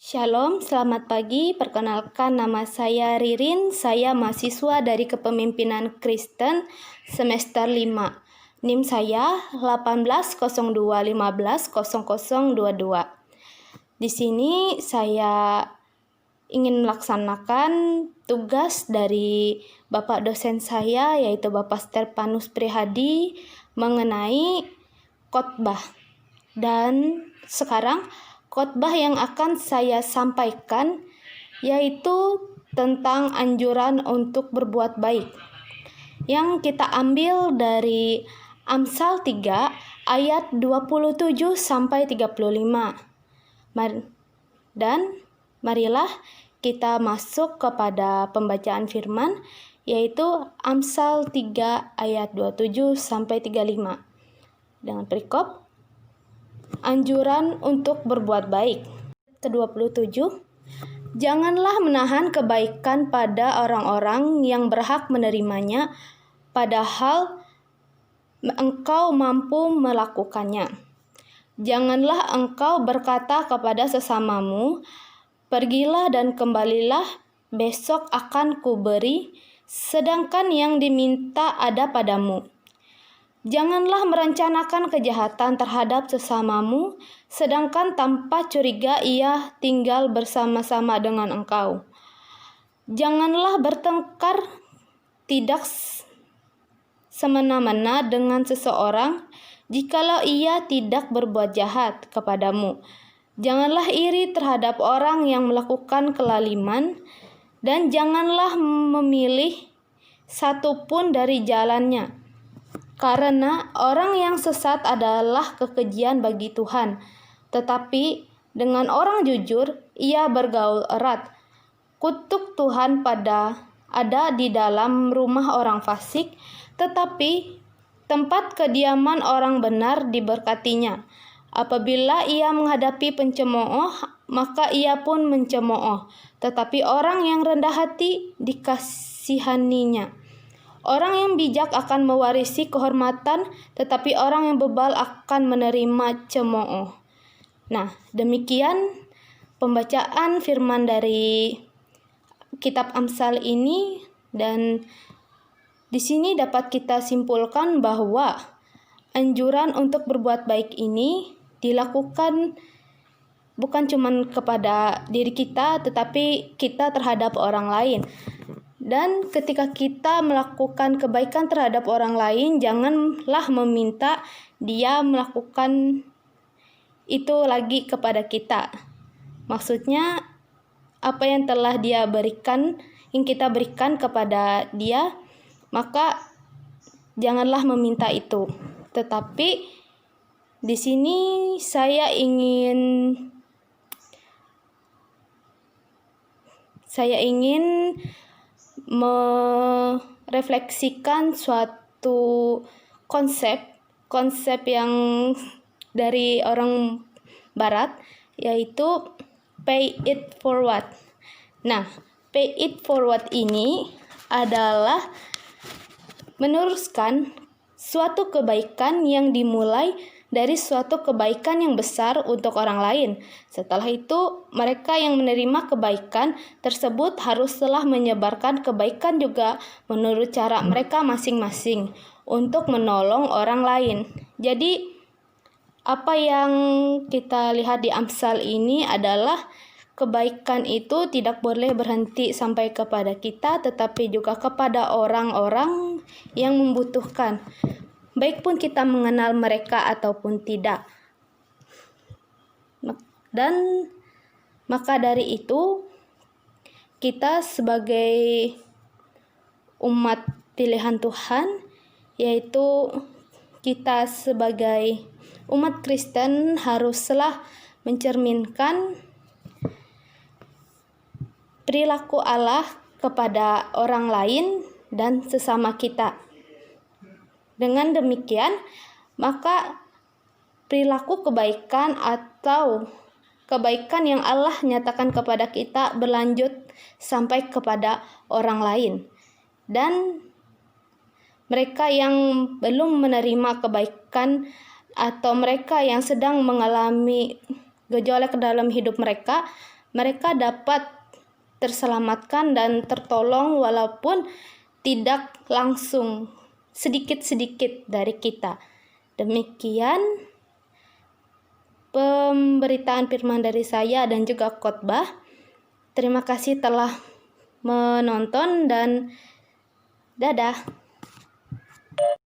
Shalom, selamat pagi. Perkenalkan, nama saya Ririn. Saya mahasiswa dari Kepemimpinan Kristen semester 5. NIM saya 1802150022. Di sini saya ingin melaksanakan tugas dari Bapak dosen saya, yaitu Bapak Sterpanus Prihadi, mengenai khotbah. Dan sekarang khotbah yang akan saya sampaikan yaitu tentang anjuran untuk berbuat baik, yang kita ambil dari Amsal 3 ayat 27 sampai 35. Dan marilah kita masuk kepada pembacaan firman, yaitu Amsal 3 ayat 27 sampai 35. Dengan perikop anjuran untuk berbuat baik. Ke-27, janganlah menahan kebaikan pada orang-orang yang berhak menerimanya, padahal engkau mampu melakukannya. Janganlah engkau berkata kepada sesamamu, pergilah dan kembalilah, besok akan kuberi, sedangkan yang diminta ada padamu. Janganlah merencanakan kejahatan terhadap sesamamu, sedangkan tanpa curiga ia tinggal bersama-sama dengan engkau. Janganlah bertengkar tidak semena-mena dengan seseorang, jikalau ia tidak berbuat jahat kepadamu. Janganlah iri terhadap orang yang melakukan kelaliman, dan janganlah memilih satu pun dari jalannya. Karena orang yang sesat adalah kekejian bagi Tuhan, tetapi dengan orang jujur ia bergaul erat. Kutuk Tuhan ada di dalam rumah orang fasik, tetapi tempat kediaman orang benar diberkatinya. Apabila ia menghadapi pencemooh, maka ia pun mencemooh, tetapi orang yang rendah hati dikasihaninya. Orang yang bijak akan mewarisi kehormatan, tetapi orang yang bebal akan menerima cemooh. Nah, demikian pembacaan firman dari kitab Amsal ini, dan di sini dapat kita simpulkan bahwa anjuran untuk berbuat baik ini dilakukan bukan cuma kepada diri kita, tetapi kita terhadap orang lain. Dan ketika kita melakukan kebaikan terhadap orang lain, janganlah meminta dia melakukan itu lagi kepada kita. Maksudnya, apa yang telah dia berikan, yang kita berikan kepada dia, maka janganlah meminta itu. Tetapi di sini saya ingin merefleksikan suatu konsep yang dari orang barat, yaitu pay it forward. Nah, pay it forward ini adalah meneruskan suatu kebaikan yang dimulai dari suatu kebaikan yang besar untuk orang lain. Setelah itu, mereka yang menerima kebaikan tersebut haruslah menyebarkan kebaikan juga menurut cara mereka masing-masing untuk menolong orang lain. Jadi, apa yang kita lihat di Amsal ini adalah kebaikan itu tidak boleh berhenti sampai kepada kita, tetapi juga kepada orang-orang yang membutuhkan, baik pun kita mengenal mereka ataupun tidak. Dan maka dari itu, kita sebagai umat pilihan Tuhan, yaitu kita sebagai umat Kristen, haruslah mencerminkan perilaku Allah kepada orang lain dan sesama kita. Dengan demikian, maka perilaku kebaikan atau kebaikan yang Allah nyatakan kepada kita berlanjut sampai kepada orang lain. Dan mereka yang belum menerima kebaikan atau mereka yang sedang mengalami gejolak dalam hidup mereka, mereka dapat terselamatkan dan tertolong walaupun tidak langsung, sedikit-sedikit dari kita. Demikian pemberitaan firman dari saya dan juga khotbah. Terima kasih telah menonton dan dadah.